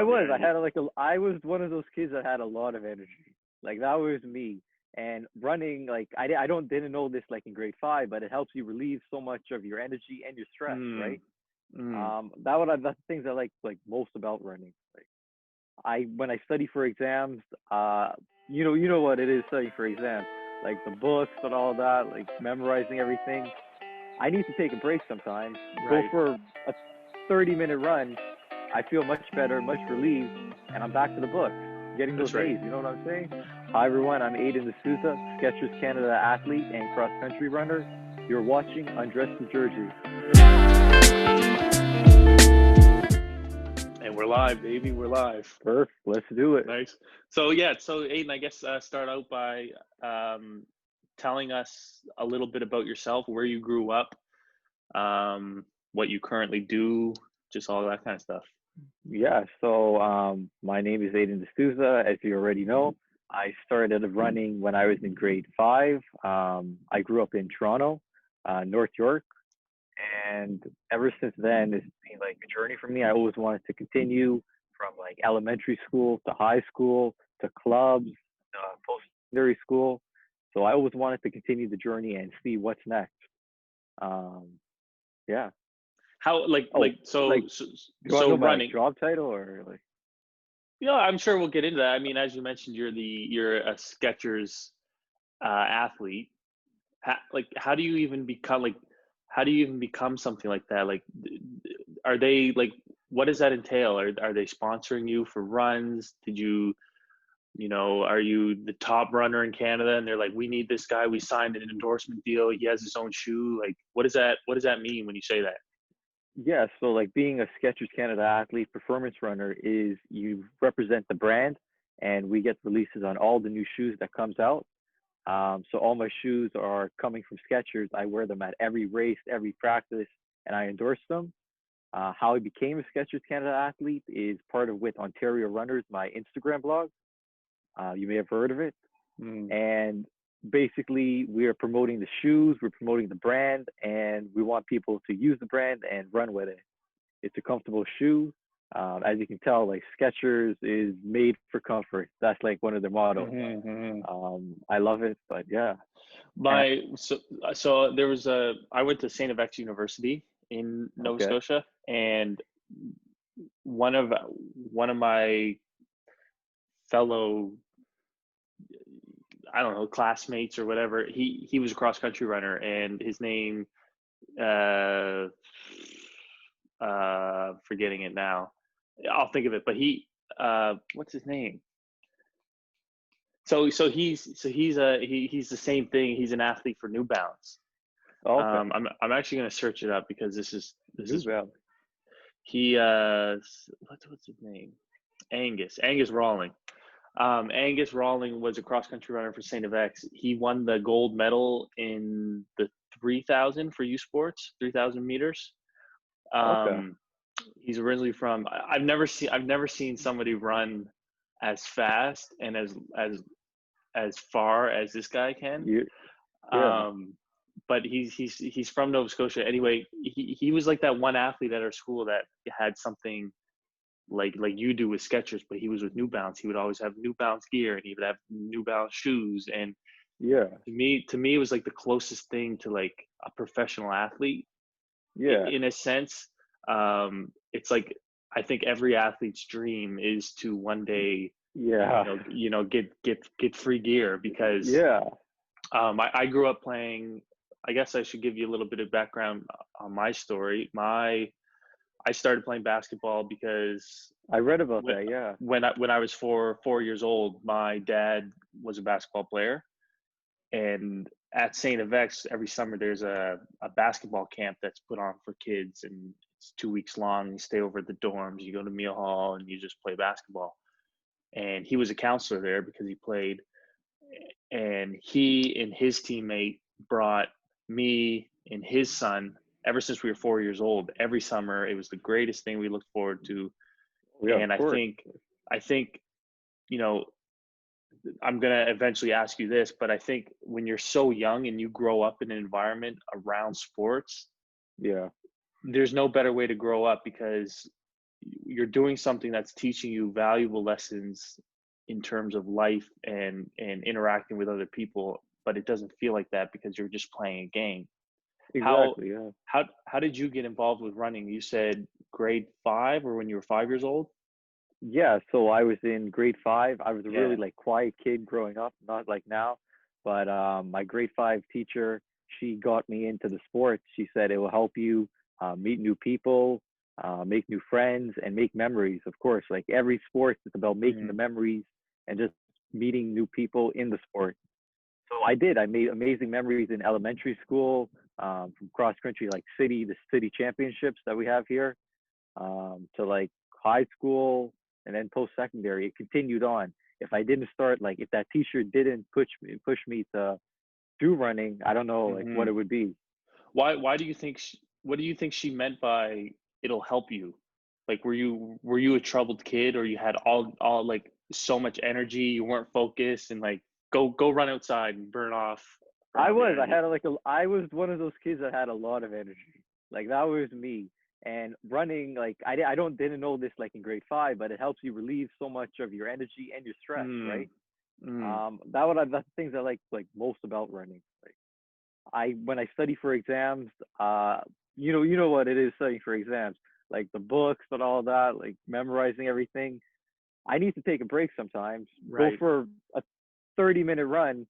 I your was. I energy. had like a. I was one of those kids that had a lot of energy. Like that was me. And running, like I don't didn't know this like in grade five, but it helps you relieve so much of your energy and your stress, Mm, right? mm, That's the things I like most about running. Like I when I study for exams, you know what it is studying for exams, like the books and all that, like memorizing everything. I need to take a break sometimes, go right. for a 30-minute run. I feel much better, much relieved, and I'm back to the books, getting those That's right. A's. You know what I'm saying? Hi, everyone. I'm Aidan D'Souza, Skechers Canada athlete and cross country runner. You're watching Undress the Jersey. And we're live, baby. We're live. Perfect. Let's do it. Nice. So yeah, so Aiden, I guess start out by telling us a little bit about yourself, where you grew up, what you currently do, just all that kind of stuff. Yeah, so my name is Aidan D'Souza. As you already know, I started running when I was in grade five. I grew up in Toronto, North York, and ever since then, it's been like a journey for me. I always wanted to continue from like elementary school to high school to clubs, post-secondary school. So I always wanted to continue the journey and see what's next. Um, yeah. How Oh, like, do you want to so know my running. job title or like? Yeah, I'm sure we'll get into that. I mean, as you mentioned, you're a Skechers athlete. How do you even become something like that? Like, are they like, what does that entail? Are they sponsoring you for runs? Did you, are you the top runner in Canada and they're like, we need this guy, we signed an endorsement deal, he has his own shoe? Like, what does that mean when you say that? Yeah, so like being a Skechers Canada athlete, performance runner is you represent the brand, and we get releases on all the new shoes that comes out. So all my shoes are coming from Skechers. I wear them at every race, every practice, and I endorse them. How I became a Skechers Canada athlete is part of with Ontario Runners, my Instagram blog. You may have heard of it. Mm. And basically, we are promoting the shoes, we're promoting the brand, and we want people to use the brand and run with it. It's a comfortable shoe. As you can tell, like Skechers is made for comfort. That's like one of their mottos. Mm-hmm. I love it, but yeah. And My so there was a I went to St. FX University in Nova okay, Scotia, and one of one of my fellow, I don't know, classmates or whatever, he was a cross country runner, and his name, uh forgetting it now. I'll think of it, but what's his name? He's the same thing. He's an athlete for New Balance. okay. I'm actually going to search it up because this New is Balance. he what's his name? Angus Rawling. Angus Rawling was a cross country runner for St. FX. He won the gold medal in the 3,000 for U Sports, 3,000 meters. Okay. Um, he's originally from. I've never seen somebody run as fast and as far as this guy can. You, yeah, Um, but he's from Nova Scotia. Anyway, he was like that one athlete at our school that had something like you do with Skechers, but he was with New Balance. He would always have New Balance gear, and he would have New Balance shoes. And yeah, to me, it was like the closest thing to like a professional athlete yeah, in a sense. It's like, I think every athlete's dream is to one day, yeah, get free gear, because yeah. I grew up playing. I guess I should give you a little bit of background on my story. I started playing basketball because I read about that. Yeah. when I was 4 years old, my dad was a basketball player, and at St. FX every summer there's a basketball camp that's put on for kids, and it's 2 weeks long. You stay over at the dorms, you go to meal hall, and you just play basketball. And he was a counselor there because he played, and he and his teammate brought me and his son ever since we were 4 years old. Every summer, it was the greatest thing we looked forward to. Yeah, of And I course. think, I think, you know, I'm gonna eventually ask you this, but I think when you're so young and you grow up in an environment around sports, Yeah. there's no better way to grow up, because you're doing something that's teaching you valuable lessons in terms of life and interacting with other people, but it doesn't feel like that because you're just playing a game. How Exactly. Yeah. how did you get involved with running? You said grade 5 or when you were 5 years old? Yeah, so I was in grade five. I was a really Yeah. like quiet kid growing up, not like now. But my grade five teacher, she got me into the sports. She said it will help you meet new people, make new friends, and make memories. Of course, like every sport, it's about making the Mhm. memories and just meeting new people in the sport. So I did. I made amazing memories in elementary school, from cross country, like the city championships that we have here, to like high school and then post secondary. It continued on. If I didn't start, like if that teacher didn't push me to do running, I don't know like what Mhm. it would be. Why do you think what do you think she meant by it'll help you? Like were you a troubled kid, or you had all like so much energy, you weren't focused, and like go run outside and burn I off your was. I energy? had like I was one of those kids that had a lot of energy. Like that was me. And running, like I don't didn't know this like in grade five, but it helps you relieve so much of your energy and your stress, Mm. right? Mm. That's the things I like most about running. Like I when I study for exams, you know what it is studying for exams, like the books and all that, like memorizing everything. I need to take a break sometimes, go Right. for a 30-minute run.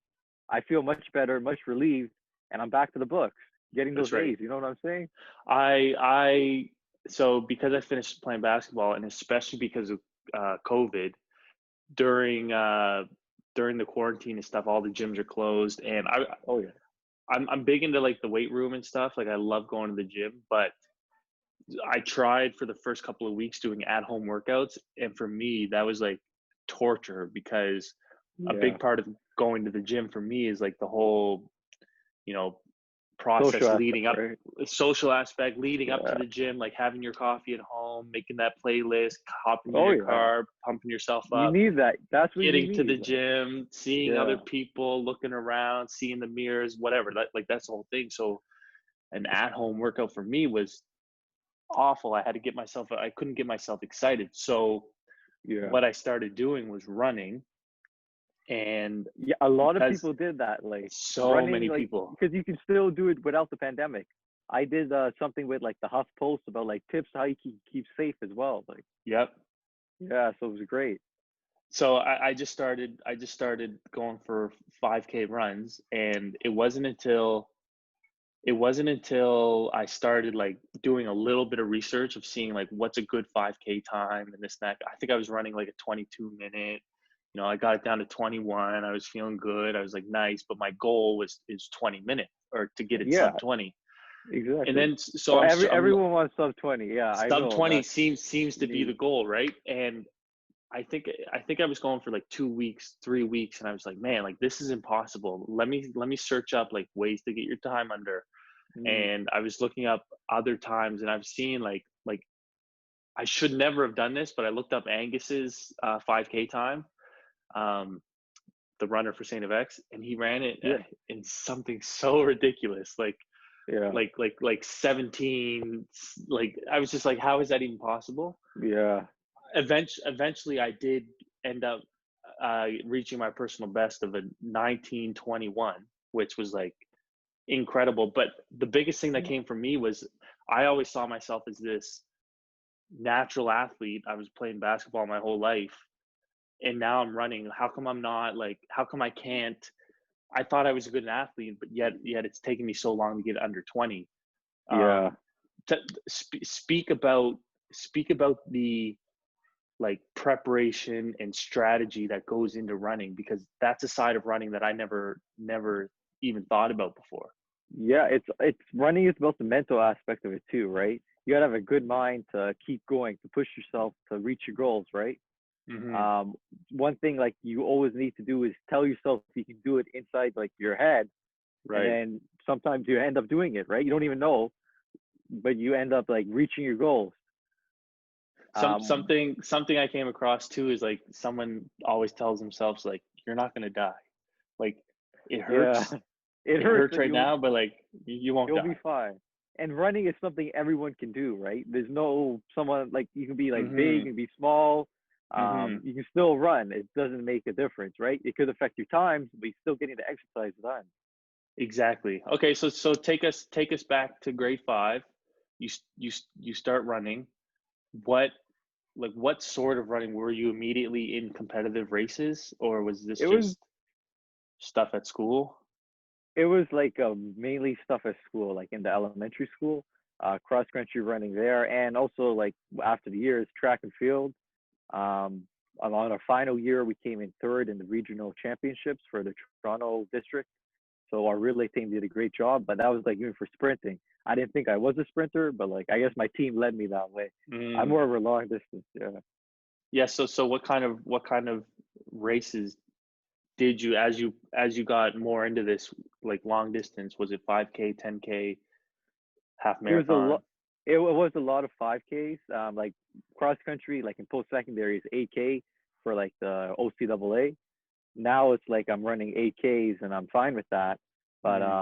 I feel much better, much relieved, and I'm back to the books, getting That's those right. A's. You know what I'm saying? I so because I finished playing basketball, and especially because of COVID, during uh during the quarantine and stuff, all the gyms are closed, and Oh yeah, I'm big into like the weight room and stuff. Like I love going to the gym, but I tried for the first couple of weeks doing at home workouts, and for me that was like torture, because a yeah. big part of going to the gym for me is like the whole, you know, Social process aspect, leading up, right? social aspect leading up to Yeah. the gym, like having your coffee at home, making that playlist, hopping in Oh your yeah. car, pumping yourself You up, need that. That's what you getting to the need. Like, gym, seeing other yeah, people, looking around, seeing the mirrors, whatever. That's the whole thing. So an at-home workout for me was awful. I couldn't get myself excited. So yeah. what I started doing was running, and Yeah, a lot of because people did that, like so running, many like people. because you can still do it without the pandemic. I did something with like the Huff Post about like tips how you keep safe as well. Like, Yep. yeah, so it was great. So I just started going for 5K runs, and it wasn't until I started like doing a little bit of research of seeing like what's a good 5K time and this and that. I think I was running like a 22 minute. I got it down to 21. I was feeling good. I was like, nice, but my goal is 20 minutes, or to get it Yeah, sub 20. And exactly. then so Oh, I'm everyone wants sub 20. Yeah, I sub know 20 that seems to you be need. the goal, right? And I think I was going for like 2 weeks, 3 weeks, and I was like, man, like this is impossible. Let me search up like ways to get your time under. Mm, And I was looking up other times, and I've seen like I should never have done this, but I looked up Angus's 5K time, um, the runner for Saint FX, and he ran it yeah, in something so ridiculous, yeah, like 17. Like I was just like, how is that even possible? yeah, Eventually, I did end up reaching my personal best of a 19:21, which was like incredible. But the biggest thing that yeah, came from me was I always saw myself as this natural athlete. I was playing basketball my whole life, and now I'm running. How come I'm not like? How come I can't? I thought I was a good athlete, but yet it's taken me so long to get under 20. yeah. Um, to speak about the like preparation and strategy that goes into running, because that's a side of running that I never even thought about before. Yeah, it's running is about the mental aspect of it too, right? You gotta have a good mind to keep going, to push yourself to reach your goals, right? Hmm. Um, One thing like you always need to do is tell yourself you can do it inside like your head, and Right. then sometimes you end up doing it, right? You don't even know, but you end up like reaching your goals. Um, Something I came across too is like someone always tells themselves like you're not gonna die. Like it yeah, hurts, it it hurts, hurts but right now, but like you won't you'll be die. fine. and running is something everyone can do, right? There's no someone like you can be like big, you Mhm. can be small. Mhm. You can still run. It doesn't make a difference, right? It could affect your times, but you're still getting the exercise done. Exactly. Okay, so take us back to grade 5. You start running. What what sort of running were you immediately in competitive races, or was this It was just stuff at school? it was like mainly stuff at school, like in the elementary school, cross country running there, and also like after the years, track and field. Um, on our final year, we came in third in the regional championships for the Toronto district. So our relay team did a great job, but that was like even for sprinting. I didn't think I was a sprinter, but like I guess my team led me that way. I'm Mm. more of a long distance. Yeah, Yeah, so what kind of races did you, as you got more into this, like, long distance? Was it 5K, 10K, half it was a marathon? lot. It was a lot of 5Ks. Like cross country, like in post secondary, is 8K for like the OCAA. Now it's like I'm running 8Ks and I'm fine with that. But Mm,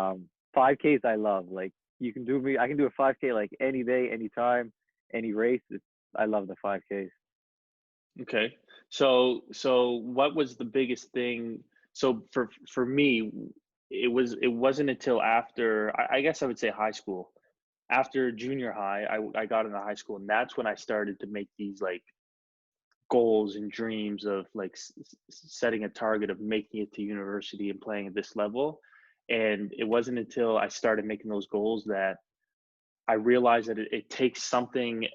5Ks I love. Like I can do a 5K like any day, anytime, any race. I love the 5Ks. okay. So what was the biggest thing? So for me, it wasn't until after, I guess I would say, high school. After junior high, I got into high school, and that's when I started to make these, like, goals and dreams of, like, setting a target of making it to university and playing at this level. And it wasn't until I started making those goals that I realized that it takes something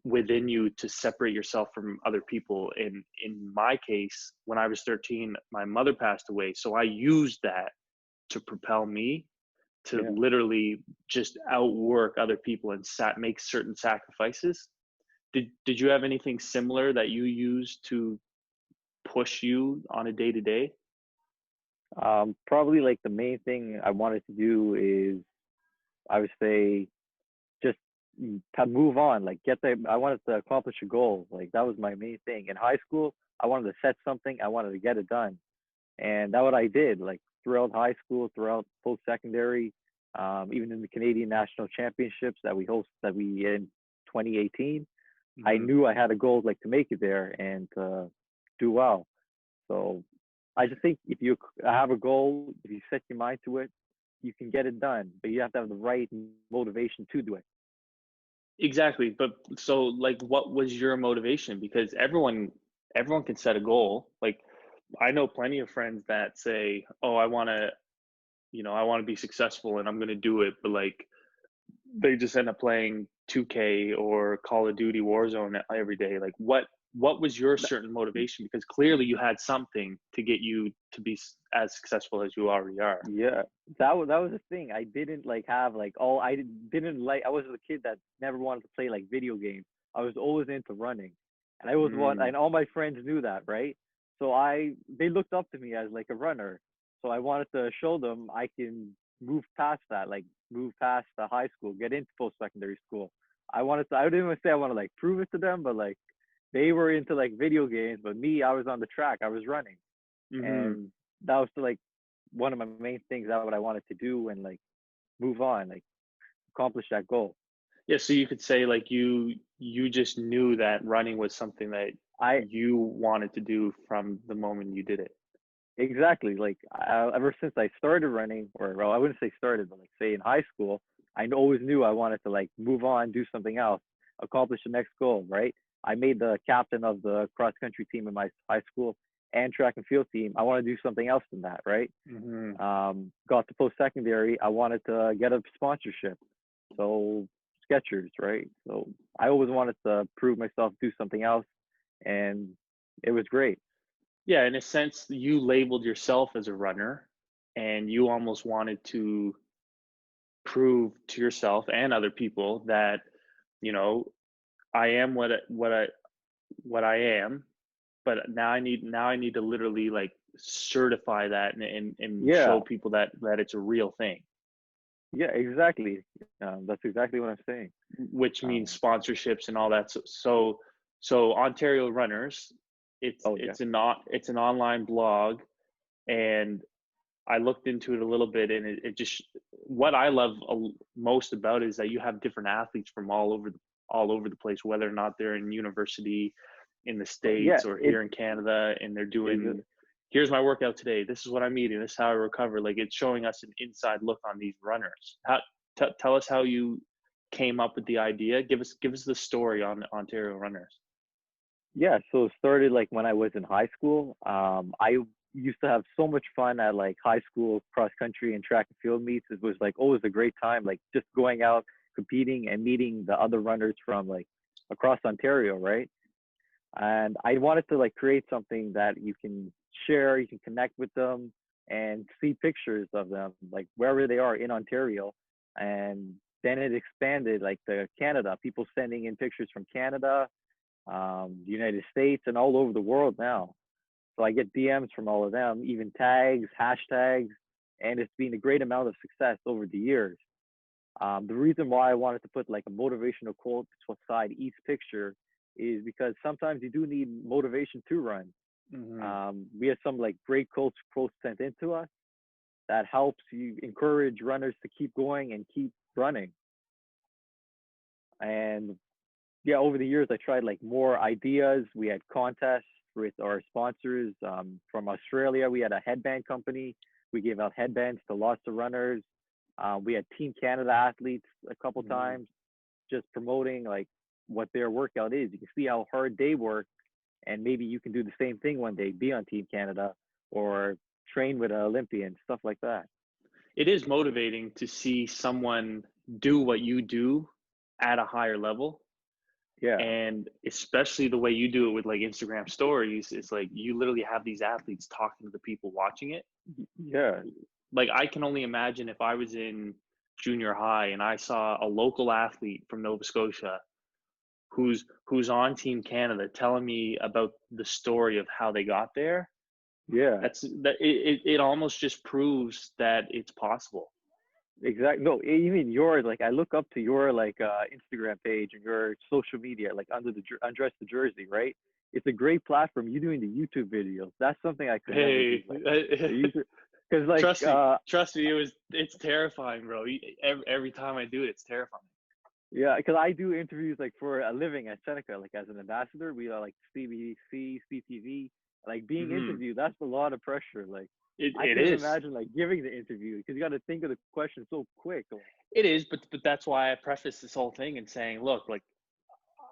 within you to separate yourself from other people. And in my case, when I was 13, my mother passed away. So I used that to propel me to Yeah. literally just outwork other people and make certain sacrifices. Did you have anything similar that you used to push you on a day to day? Probably like the main thing I wanted to do is I would say just to move on, like I wanted to accomplish a goal. Like that was my main thing. In high school, I wanted to set something, I wanted to get it done. And that's what I did, like throughout high school, throughout post secondary, even in the Canadian National Championships that we in 2018. I Hmm. knew I had a goal like to make it there and do well. So I just think if you have a goal, if you set your mind to it, you can get it done. But you have to have the right motivation to do it. Exactly. But so, like, what was your motivation? Because everyone can set a goal. Like, I know plenty of friends that say, "Oh, I want to be successful and I'm going to do it," but, like, they just end up playing 2K or Call of Duty Warzone every day. Like, what was your certain motivation? Because clearly you had something to get you to be as successful as you already are. Yeah, that was the thing. I didn't like have like all I didn't like. I was a kid that never wanted to play like video games. I was always into running, and I was one. Mm, And all my friends knew that, right? So they looked up to me as like a runner. So I wanted to show them I can move past that, like move past the high school, get into post secondary school. I didn't even say I want to like prove it to them, but like they were into like video games, but me, I was on the track, I was running, mhm. and that was like one of my main things that what I wanted to do and like move on, like accomplish that goal. Yeah, so you could say, like, you just knew that running was something that I you wanted to do from the moment you did it. exactly like ever since I started running, or well, I wouldn't say started, but like say in high school, I always knew I wanted to like move on, do something else, accomplish the next goal. Right? I made the captain of the cross country team in my high school and track and field team. I want to do something else than that. Right? Mhm. Got to post secondary. I wanted to get a sponsorship. So Skechers, right? So I always wanted to prove myself, do something else, and it was great. Yeah, in a sense, you labeled yourself as a runner, and you almost wanted to prove to yourself and other people that, you know, I am what I am, but now I need to literally, like, certify that and show Yeah, people that it's a real thing, yeah, exactly. That's exactly what I'm saying. which means Um, sponsorships and all that. So Ontario Runners, it's oh yeah, it's an o- it's an online blog, and I looked into it a little bit, and it just, what I love most about it is that you have different athletes from all over the place, whether or not they're in university in the Yeah, States or here in Canada, and they're it, doing, here's my workout today. This is what I'm eating. This is how I recover. Like, it's showing us an inside look on these runners. Tell us how you came up with the idea. Give us the story on Ontario runners. yeah, so it started like when I was in high school. I used to have so much fun at like high school cross country and track and field meets. It was like always a great time, like just going out, competing and meeting the other runners from like across Ontario, right? And I wanted to like create something that you can share, you can connect with them and see pictures of them like wherever they are in Ontario. And then it expanded like to Canada, people sending in pictures from Canada, the United States, and all over the world now. So I get DMs from all of them, even tags, hashtags, and it's been a great amount of success over the years. The reason why I wanted to put like a motivational quote beside each picture is because sometimes you do need motivation to run. Mm-hmm. We have some like great quotes sent into us that helps you encourage runners to keep going and keep running. And yeah, over the years, I tried like more ideas. We had contests with our sponsors from Australia. We had a headband company. We gave out headbands to lots of runners. We had Team Canada athletes a couple Mm-hmm. times, just promoting like what their workout is. You can see how hard they work, and maybe you can do the same thing one day. Be on Team Canada or train with an Olympian, stuff like that. It is motivating to see someone do what you do at a higher level, Yeah, and especially the way you do it with like Instagram stories. It's like you literally have these athletes talking to the people watching it. yeah, Like, I can only imagine if I was in junior high and I saw a local athlete from Nova Scotia who's on Team Canada telling me about the story of how they got there. yeah. It almost just proves that it's possible. Exactly. No, even yours. Like I look up to your like Instagram page and your social media, like Undress the Jersey, right? It's a great platform. You doing the YouTube videos. That's something I could never do. Hey, Like the user, because like trust me, it's terrifying, bro. Every time I do it, it's terrifying. yeah, because I do interviews like for a living at Seneca, like as an ambassador. We are like CBC, CTV. Like being Hmm. interviewed, that's a lot of pressure. Like I It couldn't is. imagine like giving the interview because you got to think of the question so quick. Like, It is, but that's why I preface this whole thing and saying, look, like,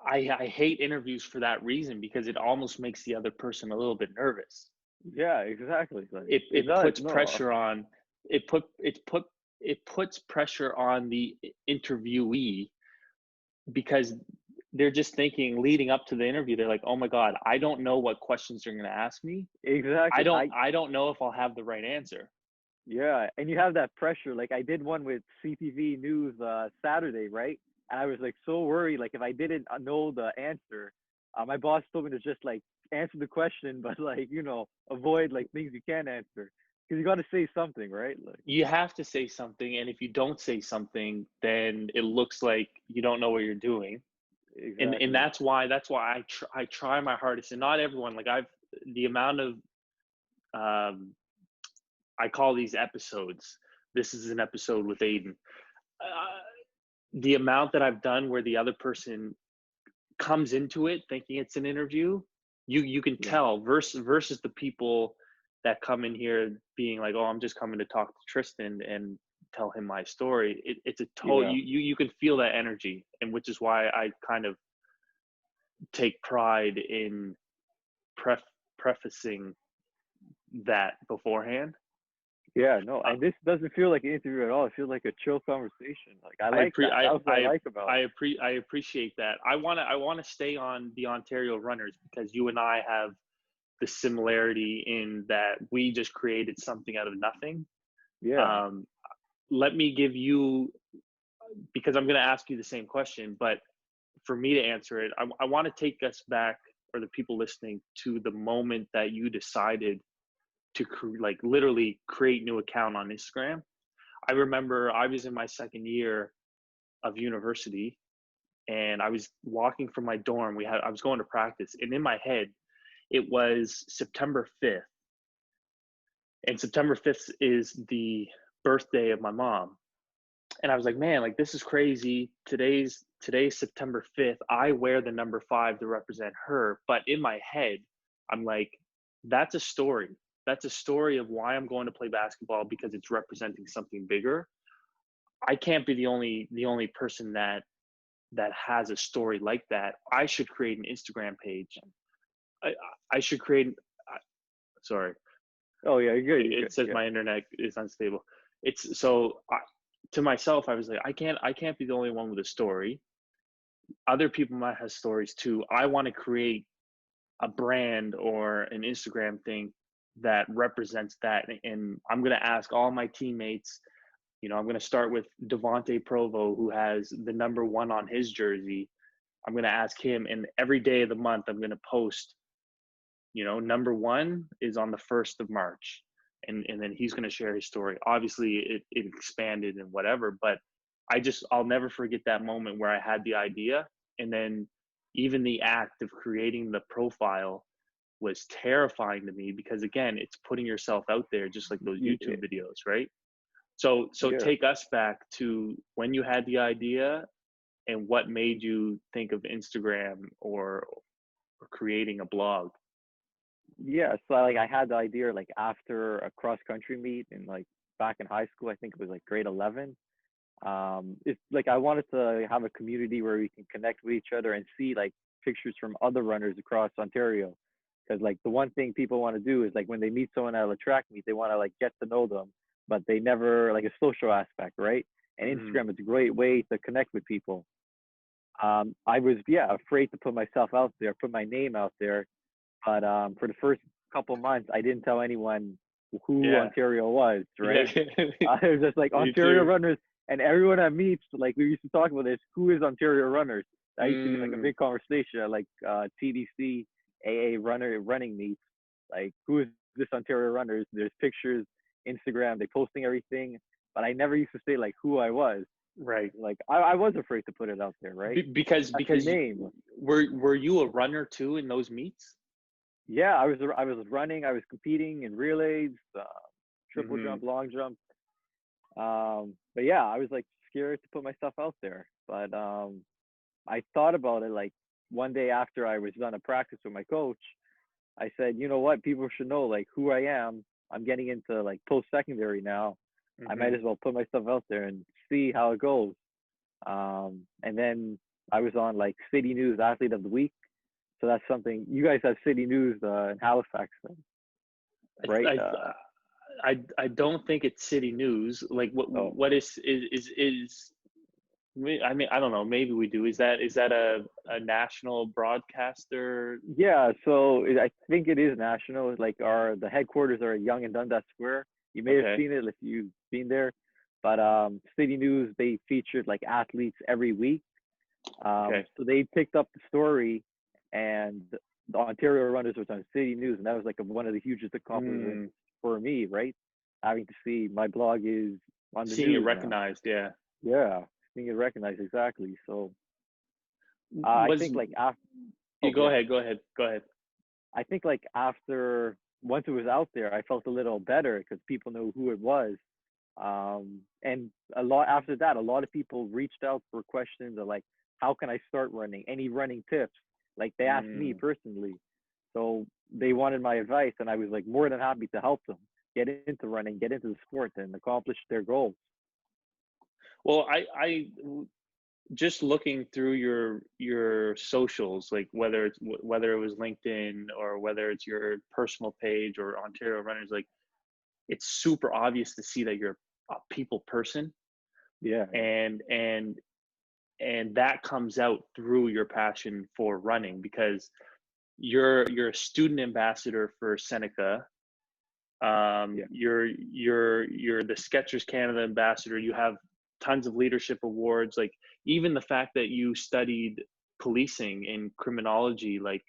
I hate interviews for that reason, because it almost makes the other person a little bit nervous. yeah, exactly. Like it It does. puts No. pressure on it puts pressure on the interviewee, because they're just thinking leading up to the interview, they're like, oh my god, I don't know what questions they're going to ask me. Exactly. I don't know if I'll have the right answer. Yeah, and you have that pressure. Like I did one with CTV News Saturday, right? And I was like so worried. Like if I didn't know the answer, my boss told me to just like answer the question, but like avoid like things you can't answer because you got to say something, right? Like You have to say something, and if you don't say something, then it looks like you don't know what you're doing. And exactly. that's why I try my hardest. And not everyone, like, I've the amount of um I call these episodes, this is an episode with Aidan, uh, the amount that I've done where the other person comes into it thinking it's an interview, you can Yeah. tell, versus the people that come in here being like, oh, I'm just coming to talk to Tristan and tell him my story. It's a total, Yeah. you can feel that energy, and which is why I kind of take pride in prefacing that beforehand. Yeah. No, Uh, and this doesn't feel like an interview at all. It feels like a chill conversation. Like I I like pre that. That's what I like about it. I appreciate that. I want to stay on the Ontario runners, because you and I have the similarity in that we just created something out of nothing. Yeah. Um, Let me give you, because I'm going to ask you the same question, but for me to answer it, I want to take us back, or the people listening, to the moment that you decided to like literally create new account on Instagram. I remember I was in my second year of university, and I was walking from my dorm. I was going to practice, and in my head, it was September 5th, and September 5th is the birthday of my mom. And I was like, man, like this is crazy. Today's September 5th. I wear the number 5 to represent her. But in my head, I'm like, that's a story. That's a story of why I'm going to play basketball, because it's representing something bigger. I can't be the only person that has a story like that. I should create an Instagram page. I, I should create. Sorry, Oh yeah, you're good. You're it good. says Yeah. my internet is unstable. It's so to myself, I was like, I can't be the only one with a story. Other people might have stories too. I want to create a brand or an Instagram thing that represents that, and I'm gonna ask all my teammates. I'm going to start with Devonte Provo, who has the number 1 on his jersey. I'm going to ask him, and every day of the month, I'm going to post, number 1 is on the 1st of March. And then he's going to share his story. Obviously, it expanded and whatever, but I'll never forget that moment where I had the idea. And then even the act of creating the profile was terrifying to me, because again, it's putting yourself out there, just like those Yeah. YouTube videos, right? So Yeah. take us back to when you had the idea and what made you think of Instagram or creating a blog. Yeah, so like I had the idea like after a cross country meet and like back in high school, I think it was like grade 11. It's like I wanted to have a community where we can connect with each other and see like pictures from other runners across Ontario. Because like the one thing people want to do is like when they meet someone at a track meet, they want to like get to know them, but they never like a social aspect, right? And Mm, Instagram is a great way to connect with people. I was afraid to put myself out there, put my name out there, but for the first couple months, I didn't tell anyone who yeah, Ontario was, yeah, right? I was just like me Ontario too. runners, and everyone I meet, like we used to talk about this, who is Ontario runners? That used to be like a Mm, big conversation at like TDC, AA running meets. Like who is this Ontario runners? There's pictures, Instagram, they posting everything, but I never used to say like who I was. right. Like I was afraid to put it out there, right? Because That's the because name. were you a runner too in those meets? Yeah, I was running. I was competing in relays, triple Hmm. jump, long jump. But yeah, I was like scared to put myself out there. But I thought about it like one day after I was done a practice with my coach. I said, you know what? People should know like who I am. I'm getting into like post secondary now. I might Hmm. as well put myself out there and see how it goes. And then I was on like City News Athlete of the Week. So that's something you guys have City News in Halifax, right? I, I don't think it's city news. Like Oh, what is I mean, I don't know. Maybe we do. Is that a national broadcaster? yeah. So I think it is national. Like the headquarters are at Yonge and Dundas Square. You may have Okay. seen it if you've been there. But City News, they featured like athletes every week. Okay. So they picked up the story, and the Ontario Runners was on City News, and that was like one of the hugest accomplishments Mm, for me, right? Having to see my blog is on the seeing it news now. recognized. Yeah. Yeah, being recognized exactly. So I Was think like after, you oh go yeah, ahead. Go ahead. Go ahead. I think like after once it was out there, I felt a little better because people knew who it was. And a lot after that, a lot of people reached out for questions of like, how can I start running? Any running tips? Like they asked me Mm. personally, so they wanted my advice, and I was like more than happy to help them get into running, get into the sport, and accomplish their goals. Well, I just looking through your socials, like whether it was LinkedIn or whether it's your personal page or Ontario Runners, like it's super obvious to see that you're a people person, Yeah, and and that comes out through your passion for running, because you're a student ambassador for Seneca. yeah, You're the Skechers Canada ambassador. You have tons of leadership awards. Like even the fact that you studied policing and criminology, like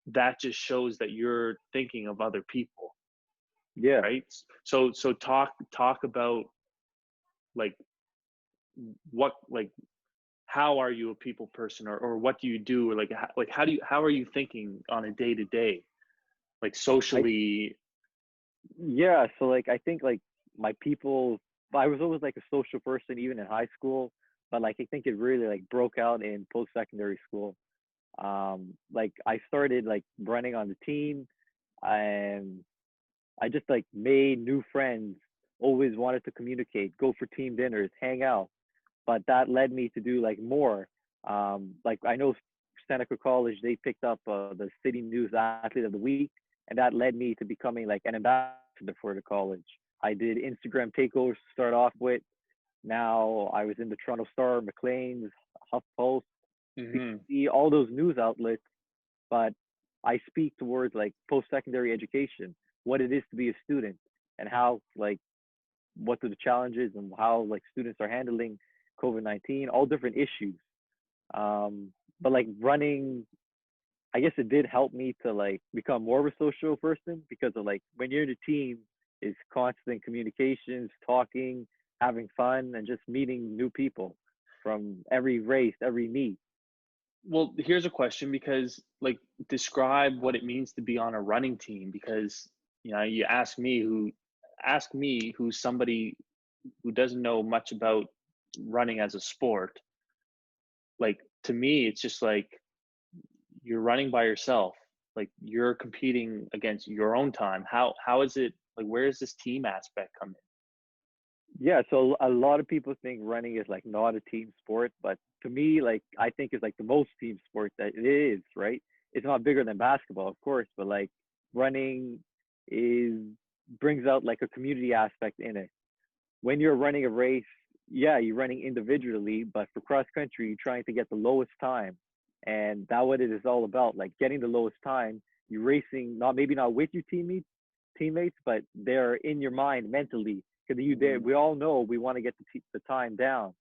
that just shows that you're thinking of other people, yeah. right? So talk about like like how are you a people person, or what do you do, or like how are you thinking on a day to day, like I socially? Yeah, so like I think like my people, I was always like a social person even in high school, but like I think it really like broke out in post-secondary school. Like I started like running on the team, and I just like made new friends, always wanted to communicate, go for team dinners, hang out. But that led me to do like more. Like I know Seneca College, they picked up the City News Athlete of the Week, and that led me to becoming like an ambassador for the college. I did Instagram takeovers to start off with. Now I was in the Toronto Star, Maclean's, HuffPost, Hmm. CBC, all those news outlets. But I speak towards like post-secondary education, what it is to be a student, and how like what are the challenges and how like students are handling COVID-19, all different issues. But like running, I guess it did help me to like become more of a social person because of like when you're in a team, is constant communications, talking, having fun, and just meeting new people from every race, every meet. Well, here's a question, because like, describe what it means to be on a running team, because you ask me who's somebody who doesn't know much about running as a sport. Like, to me, it's just like you're running by yourself. Like, you're competing against your own time. How is it, like, where does this team aspect come in? Yeah, so a lot of people think running is like not a team sport, but to me, like I think it's like the most team sport that it is, right? It's not bigger than basketball, of course, but like running is brings out like a community aspect in it. When you're running a race, yeah, you're running individually, but for cross country, you're trying to get the lowest time. And that's what it is all about, like getting the lowest time. You're racing not maybe not with your teammates, but they're in your mind mentally. Because Hmm. we all know we want to get the time down,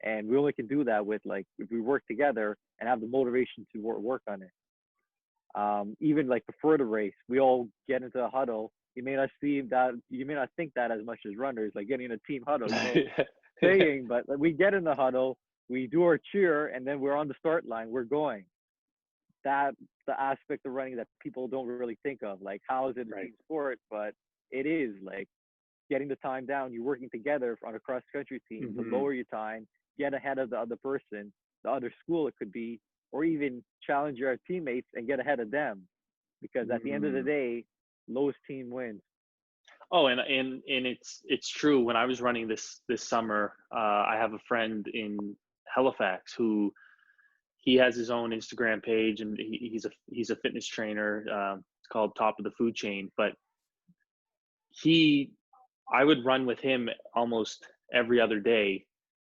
and we only can do that with like if we work together and have the motivation to work on it. Even like before the race, we all get into a huddle. You may not think that as much as runners, like getting in a team huddle, saying, but like, we get in the huddle, we do our cheer, and then we're on the start line, we're going. That's the aspect of running that people don't really think of. Like, how is it a Right. team sport? But it is like getting the time down. You're working together on a cross country team to Hmm. lower your time, get ahead of the other person, the other school it could be, or even challenge your teammates and get ahead of them. Because at the end of the Mm. day, lowest team wins. Oh, and it's true. When I was running this summer, I have a friend in Halifax who, he has his own Instagram page, and he's a fitness trainer. It's called Top of the Food Chain. But he, I would run with him almost every other day,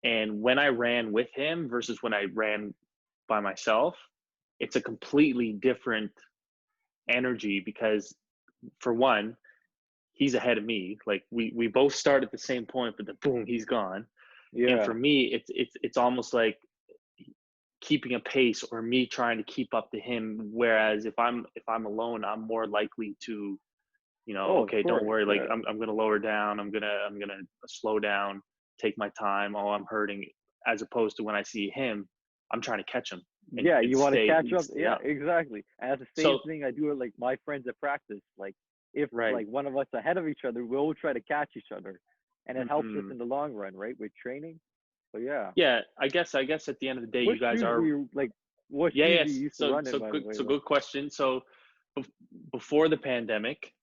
and when I ran with him versus when I ran by myself, it's a completely different energy, because, for one, he's ahead of me. Like, we both start at the same point, but then boom, he's gone. And for Yeah. me, it's almost like keeping a pace, or me trying to keep up to him. Whereas if I'm alone, I'm more likely to, Oh, of okay, don't course. worry, like, Yeah. I'm gonna lower down, I'm gonna slow down, take my time. Oh, I'm hurting. As opposed to when I see him, I'm trying to catch him and, Yeah, you want to catch up. stay Yeah, up. exactly. And that's the same So, thing I do with like my friends at practice. Like if right. like one of us ahead of each other, we'll try to catch each other, and it helps us Hmm. in the long run, right? With training. So yeah. Yeah, I guess at the end of the day, What you guys shoes do are. you like? What Yeah, shoes do you yes. used to So run in, so by the good way? so Like, good question. So, before the pandemic,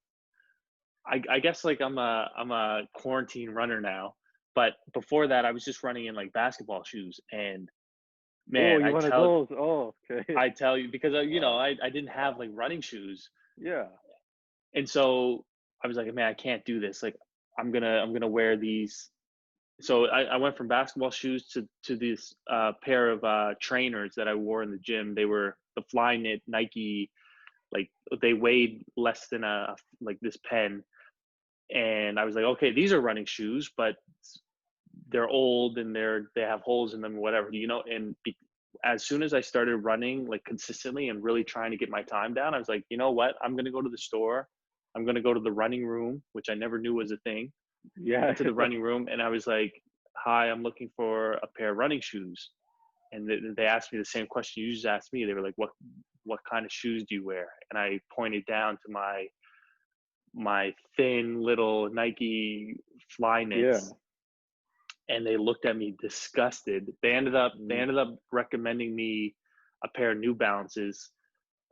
I guess, like, I'm a quarantine runner now. But before that, I was just running in, like, basketball shoes, and oh, man, you I one of tell those? Oh, okay. I tell you, because Uh, I didn't have, like, running shoes, yeah. and so I was like, man, I can't do this. Like, I'm gonna wear these. So I went from basketball shoes to this pair of trainers that I wore in the gym. They were the Flyknit Nike. Like, they weighed less than a like this pen, and I was like, okay, these are running shoes, but they're old, and they have holes in them, whatever, and as soon as I started running, like, consistently and really trying to get my time down, I was like, you know what, I'm going to go to the store, I'm going to go to the running room, which I never knew was a thing. Yeah. Went to the running room, and I was like, hi, I'm looking for a pair of running shoes. And they asked me the same question you just asked me. They were like, what kind of shoes do you wear? And I pointed down to my thin little Nike fly Yeah. knits, and they looked at me disgusted. They ended up recommending me a pair of New Balances,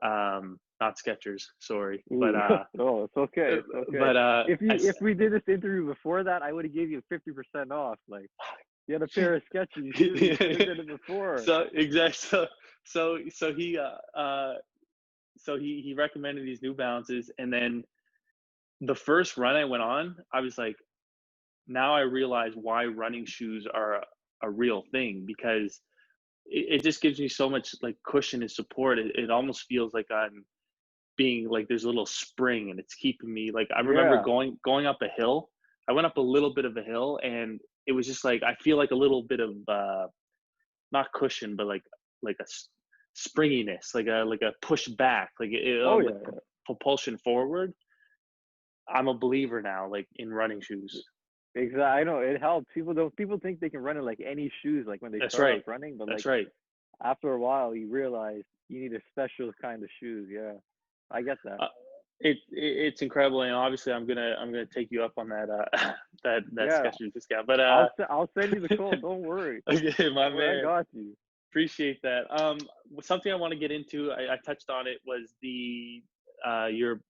not Skechers, sorry, but Ooh. Oh, it's okay. It's okay. but If we did this interview before that, I would have gave you 50% off. Like, you had a pair of Skechers, you should have did it before. so exactly so he recommended these New Balances, and then the first run I went on, I was like, now I realize why running shoes are a real thing, because it just gives me so much like cushion and support. It almost feels like I'm being like there's a little spring, and it's keeping me like I remember Yeah. going up a hill. I went up a little bit of a hill, and it was just like I feel like a little bit of not cushion, but like a springiness, like a push back, Oh like yeah. propulsion forward. I'm a believer now, like in running shoes. Exactly. I know it helps. People think they can run in like any shoes, like when they That's start off right. running, but That's like right. after a while you realize you need a special kind of shoes. Yeah. I get that. Uh, it's incredible, and obviously I'm gonna take you up on that that Yeah. Skechers discount. But I'll send you the code. Don't worry. okay, my Don't worry, I man, got you. appreciate that. Something I want to get into, I touched on it, was the your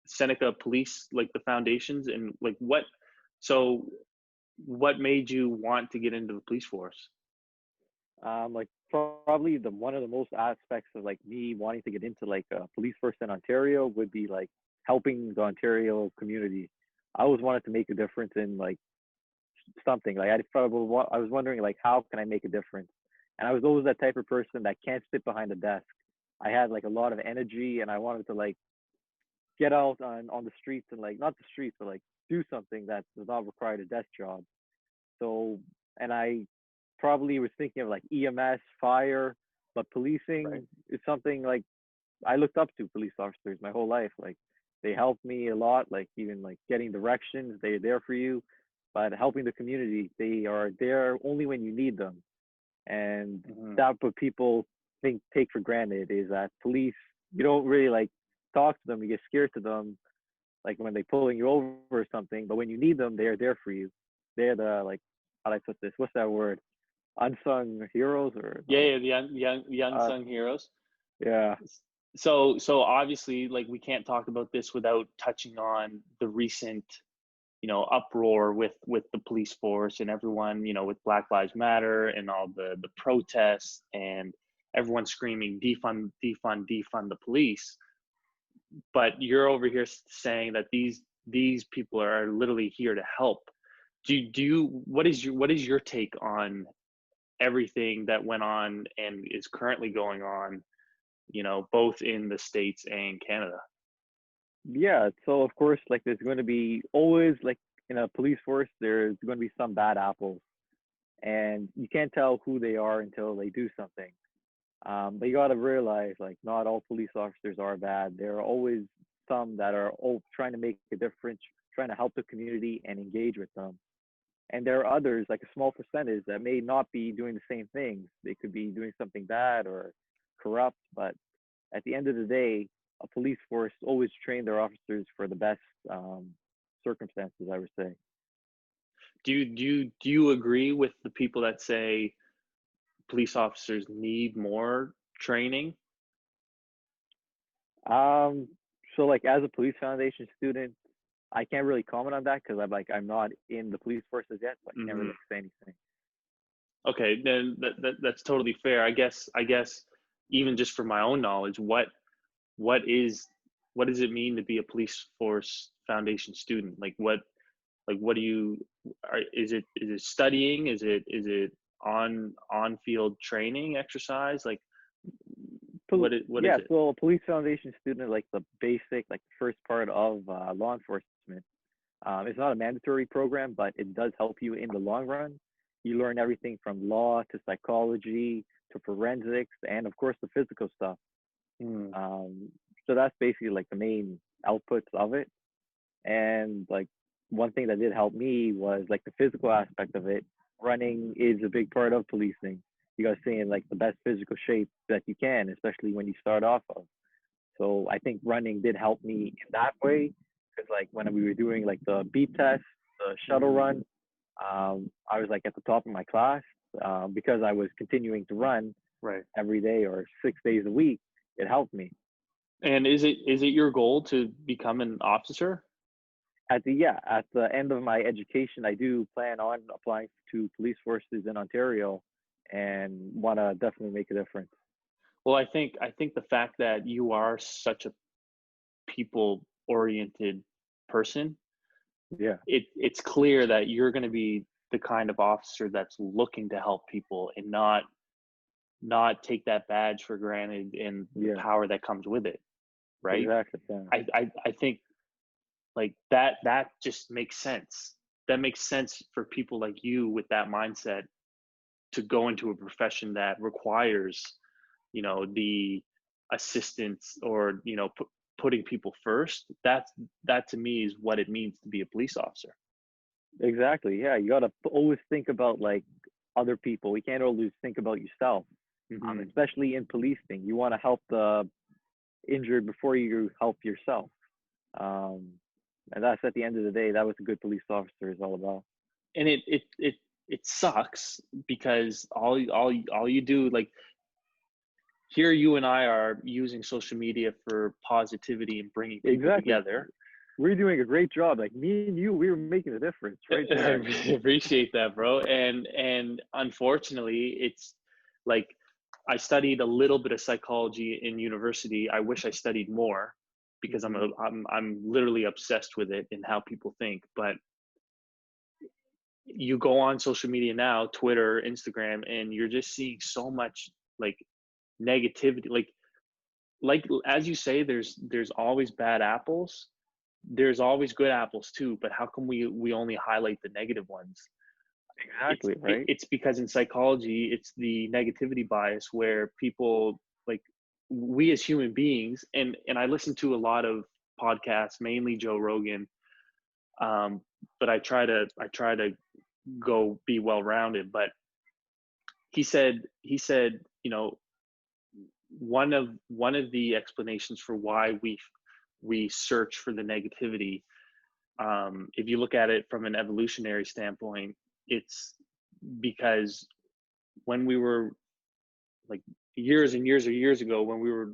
Seneca Police, like the foundations, and like so what made you want to get into the police force? Like probably the one of the most aspects of like me wanting to get into like police force in Ontario would be like helping the Ontario community. I always wanted to make a difference in like something. Like I was wondering like how can I make a difference? And I was always that type of person that can't sit behind a desk. I had like a lot of energy and I wanted to like get out on the streets and like not the streets but like do something that does not require a desk job. So, and I probably was thinking of like EMS, fire, but Right. policing is something like I looked up to police officers my whole life. Like they helped me a lot, like even like getting directions, they're there for you. But helping the community, they are there only when you need them. And Hmm. that's what people think take for granted is that police, you don't really like talk to them, you get scared to them, like when they're pulling you over or something. But when you need them, they're there for you. They're the like how do I put this? What's that word? Unsung heroes or Yeah, no? yeah, the Uh, unsung heroes. yeah, So obviously, like, we can't talk about this without touching on the recent, uproar with the police force and everyone, with Black Lives Matter and all the protests, and everyone screaming defund, defund, defund the police. But you're over here saying that these people are literally here to help. What is your take on everything that went on and is currently going on, both in the States and Canada? yeah. So of course, like there's going to be always like in a police force, there's going to be some bad apples, and you can't tell who they are until they do something. But you got to realize, like, not all police officers are bad. There are always some that are trying to make a difference, trying to help the community and engage with them. And there are others, like a small percentage, that may not be doing the same things. They could be doing something bad or corrupt. But at the end of the day, a police force always train their officers for the best circumstances, I would say. Do you agree with the people that say police officers need more training? Um, so like as a police foundation student, I can't really comment on that because I'm not in the police forces yet, so I can't really Hmm. say anything. Okay, then that's totally fair. I guess even just for my own knowledge, what is what does it mean to be a police force foundation student? What do you is it studying? Is it on field training exercise? Like what is Yeah, it? so a police foundation student, like the basic, like the first part of law enforcement. It's not a mandatory program, but it does help you in the long run. You learn everything from law to psychology to forensics and of course the physical stuff. Hmm. Um, so that's basically like the main outputs of it. And like one thing that did help me was like the physical aspect of it. Running is a big part of policing. You got to stay in like the best physical shape that you can, especially when you start off of. So I think running did help me in that way. because like when we were doing like the beep test, the shuttle Hmm. run, I was like at the top of my class because I was continuing to run Right. every day or 6 days a week. It helped me. And is it your goal to become an officer? At the end of my education, I do plan on applying to police forces in Ontario, and want to definitely make a difference. Well, I think the fact that you are such a people oriented person, Yeah, it's clear that you're going to be the kind of officer that's looking to help people and not take that badge for granted and the yeah, power that comes with it, right? exactly. Yeah, I think like that just makes sense. That makes sense for people like you with that mindset to go into a profession that requires, the assistance or, putting people first. That to me is what it means to be a police officer. exactly. Yeah, you gotta always think about like other people. You can't always think about yourself. Hmm. Especially in policing, you want to help the injured before you help yourself. Um, and that's at the end of the day, that was a good police officer is all about. And it sucks because all you do, like, here you and I are using social media for positivity and bringing people Exactly. together. We're doing a great job. Like me and you, we were making a difference right I there. really appreciate that, bro. And unfortunately, it's like I studied a little bit of psychology in university. I wish I studied more because Hmm. I'm literally obsessed with it and how people think. But you go on social media now, Twitter, Instagram, and you're just seeing so much like negativity. Like as you say, there's always bad apples. There's always good apples too, but how come we only highlight the negative ones? Exactly, right? It's because in psychology it's the negativity bias where people, like, we as human beings, and I listen to a lot of podcasts, mainly Joe Rogan, um, but I try to go be well rounded. But he said, one of the explanations for why we search for the negativity, if you look at it from an evolutionary standpoint, it's because when we were, like, years and years or years ago, when we were,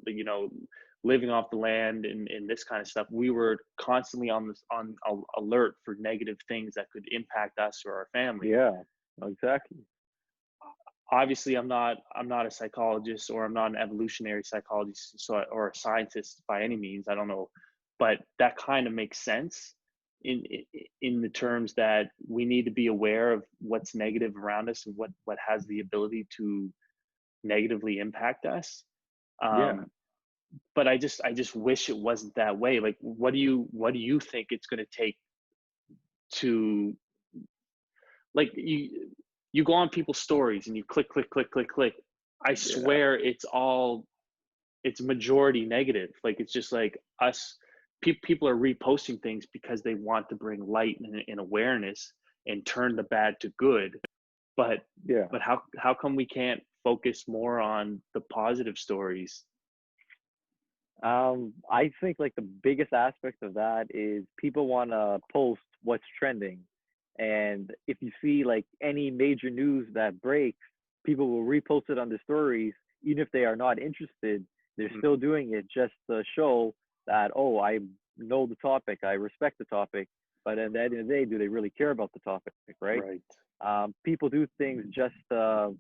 living off the land and this kind of stuff, we were constantly on alert for negative things that could impact us or our family. Yeah, exactly. Obviously, I'm not a psychologist, or I'm not an evolutionary psychologist, or a scientist by any means. I don't know, but that kind of makes sense in the terms that we need to be aware of what's negative around us and what has the ability to negatively impact us. Yeah. um but I just wish it wasn't that way. Like, what do you think it's going to take to, like, you go on people's stories and you click click click click click. I Yeah. swear it's majority negative. Like, it's just like us, people are reposting things because they want to bring light and awareness and turn the bad to good. but Yeah. but how come we can't focus more on the positive stories? I think like the biggest aspect of that is people want to post what's trending. And if you see like any major news that breaks, people will repost it on the stories, even if they are not interested. They're Mhm. still doing it just to show that, oh, I know the topic, I respect the topic. But at the end of the day, do they really care about the topic, right? Right. People do things just to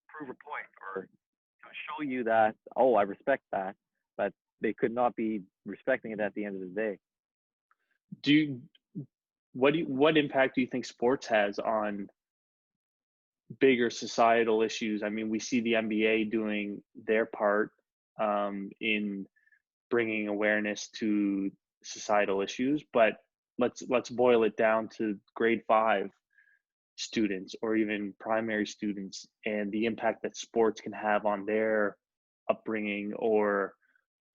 prove a point or to show you that, oh, I respect that, but they could not be respecting it at the end of the day. Do you, what impact do you think sports has on bigger societal issues? I mean, we see the NBA doing their part, in bringing awareness to societal issues, but let's boil it down to grade 5 students or even primary students, and the impact that sports can have on their upbringing, or,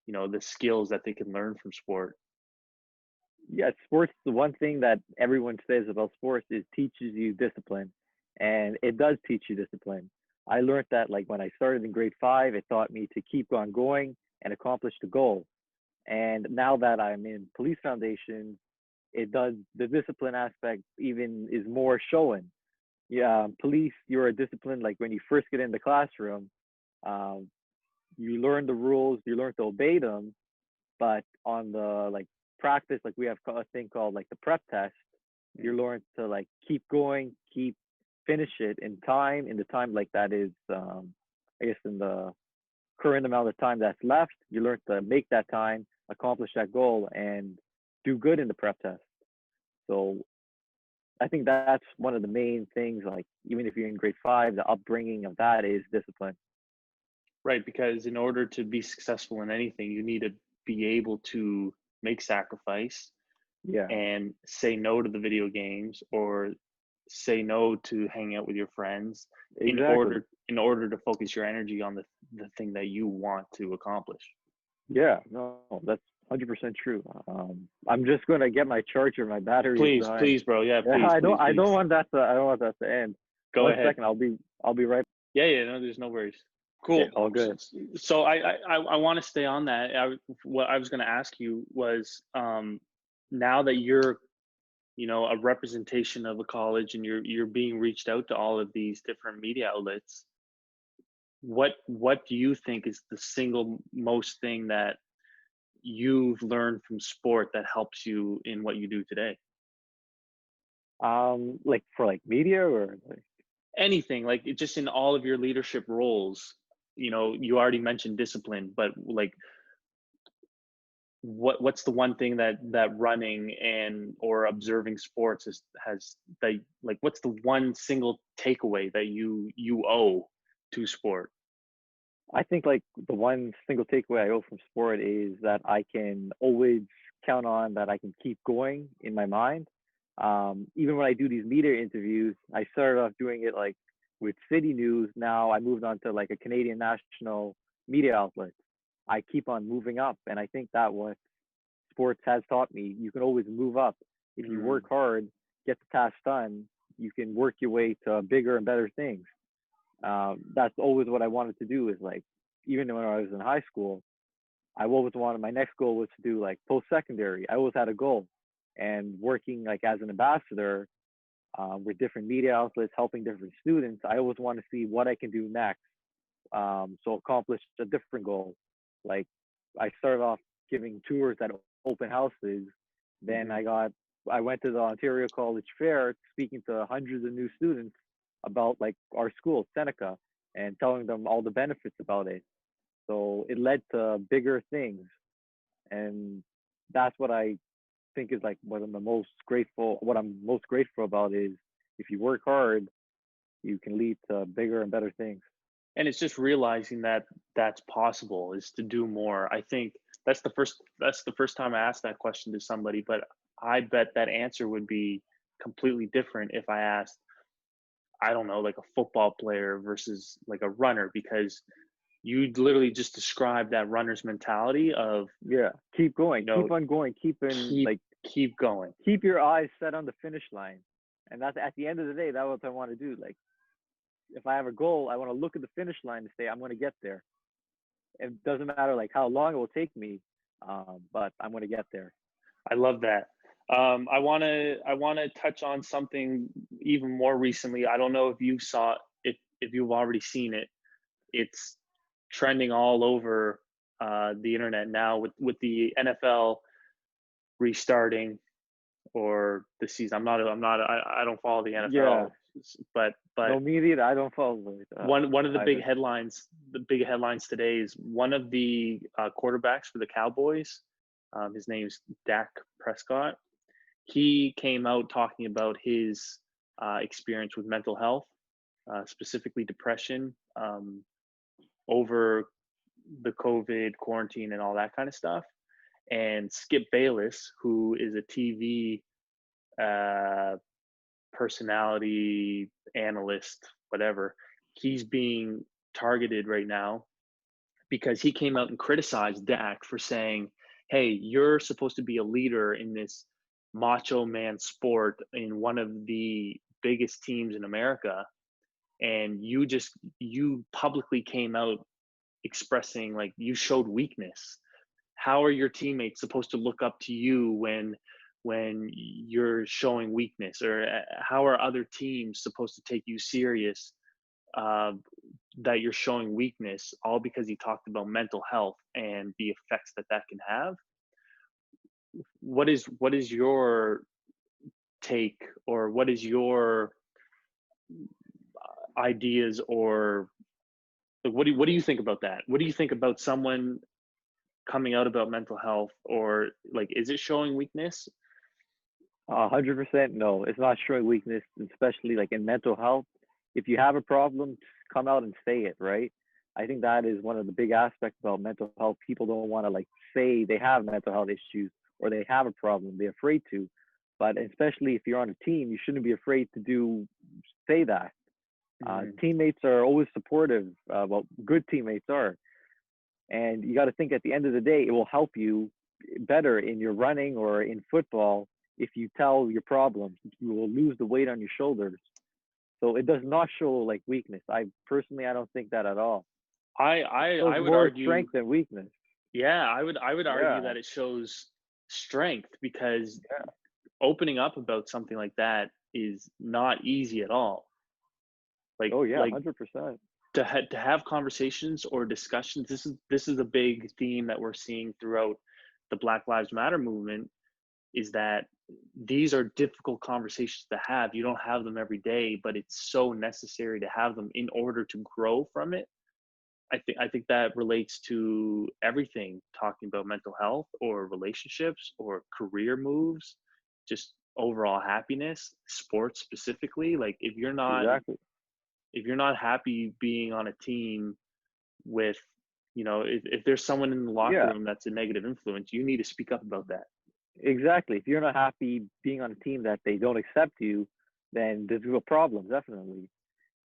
the skills that they can learn from sport. Yeah, sports, the one thing that everyone says about sports is teaches you discipline. And it does teach you discipline. I learned that like when I started in grade 5, it taught me to keep on going and accomplish the goal. And now that I'm in police foundation, it does the discipline aspect even is more showing. Yeah, police, you're a discipline like when you first get in the classroom, um, you learn the rules, you learn to obey them, but on the like practice, like we have a thing called like the prep test, you learn to like keep going, keep finish it in time, in the time like that is I guess in the current amount of time that's left, you learn to make that time, accomplish that goal, and do good in the prep test. So I think that's one of the main things. Like even if you're in grade five, the upbringing of that is discipline. Right, because in order to be successful in anything, you need to be able to make sacrifice Yeah, and say no to the video games or say no to hanging out with your friends exactly. in order to focus your energy on the thing that you want to accomplish. Yeah, no, that's 100% true. I'm just gonna get my charger. My battery is dying. Please, bro. Yeah, Yeah, please, please, I don't please. want that to, I don't want that to end. Go One ahead. second, I'll be right. Yeah, yeah, no, there's no worries. Okay, Cool. all good. So I want to stay on that. What I was going to ask you was, now that you're, a representation of a college and you're being reached out to all of these different media outlets, what do you think is the single most thing that you've learned from sport that helps you in what you do today? Like for like media or like, Anything, like just in all of your leadership roles. You already mentioned discipline, but like what's the one thing that running and or observing sports has that, like, what's the one single takeaway that you owe to sport? I think like the one single takeaway I owe from sport is that I can always count on that I can keep going in my mind. Even when I do these media interviews, I started off doing it like with City News. Now I moved on to like a Canadian national media outlet. I keep on moving up, and I think that what sports has taught me, you can always move up if you work Mm, hard, get the task done. You can work your way to bigger and better things. That's always what I wanted to do. Is like even when I was in high school, I always wanted my next goal was to do like post secondary. I always had a goal, and working like as an ambassador with different media outlets, helping different students. I always want to see what I can do next, so accomplish a different goal. Like I started off giving tours at open houses. Then mhm. I went to the Ontario College Fair, speaking to hundreds of new students about like our school, Seneca, and telling them all the benefits about it. So it led to bigger things, and that's what I think is like what I'm the most grateful. What I'm most grateful about is if you work hard, you can lead to bigger and better things. And it's just realizing that that's possible, is to do more. I think that's the first time I asked that question to somebody, but I bet that answer would be completely different if I asked, I don't know, like a football player versus like a runner, because you literally just described that runner's mentality of, Yeah, keep you going, keep know, on going, keep keep going. keep your eyes set on the finish line. And that's at the end of the day, that's what I want to do. Like if I have a goal, I want to look at the finish line and say I'm going to get there. It doesn't matter like how long it will take me, but I'm going to get there. I love that. I want to touch on something even more recently. I don't know if you saw it, if you've already seen it. It's trending all over the internet now with the NFL restarting, or the season. I don't follow the Yeah, NFL, but no media. I don't follow it one of either. the big headlines today is one of the quarterbacks for the Cowboys. His name's Dak Prescott. He came out talking about his experience with mental health, specifically depression, over the COVID quarantine and all that kind of stuff. And Skip Bayless, who is a TV uh, personality, analyst, whatever, he's being targeted right now because he came out and criticized Dak for saying, "Hey, you're supposed to be a leader in this macho man sport in one of the biggest teams in America, and you publicly came out expressing, like, you showed weakness. How are your teammates supposed to look up to you when when you're showing weakness, or how are other teams supposed to take you serious, uh, that you're showing weakness, all because you talked about mental health and the effects that that can have. What is your take, or what is your ideas, or like, what do you think about that? What do you think about someone coming out about mental health, or like, is it showing weakness? 100% no. It's not showing weakness, especially like in mental health. If you have a problem, come out and say it, right? I think that is one of the big aspects about mental health. People don't want to like say they have mental health issues or they have a problem. They're afraid to. But especially if you're on a team, you shouldn't be afraid to say that. Mm, Teammates are always supportive. Well, good teammates are. And you got to think at the end of the day, it will help you better in your running or in football if you tell your problems. You will lose the weight on your shoulders. So it does not show like weakness. I don't think that at all. It shows I would more argue, strength than weakness. yeah, I would argue Yeah, that it shows strength, because yeah. opening up about something like that is not easy at all. Like Oh yeah, like 100%. to have conversations or discussions. This is a big theme that we're seeing throughout the Black Lives Matter movement, is that these are difficult conversations to have. You don't have them every day, but it's so necessary to have them in order to grow from it. I think that relates to everything, talking about mental health or relationships or career moves, just overall happiness, sports specifically. Like, Exactly. if you're not happy being on a team with, if there's someone in the locker Yeah, room that's a negative influence, you need to speak up about that. exactly. If you're not happy being on a team that they don't accept you, then there's a problem, definitely.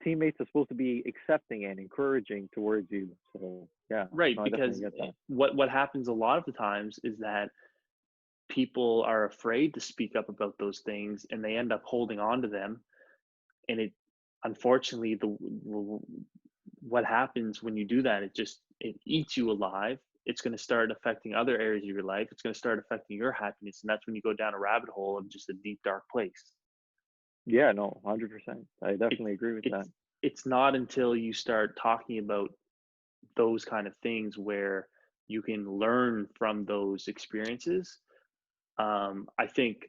Teammates are supposed to be accepting and encouraging towards you. So yeah, Right, no, I definitely because get that. what happens a lot of the times is that people are afraid to speak up about those things, and they end up holding on to them. And it, unfortunately, what happens when you do that, it eats you alive. It's going to start affecting other areas of your life. It's going to start affecting your happiness, and that's when you go down a rabbit hole of just a deep dark place. Yeah, no, 100%. I It's definitely agree with that. it's it's not until you start talking about those kind of things where you can learn from those experiences. I think,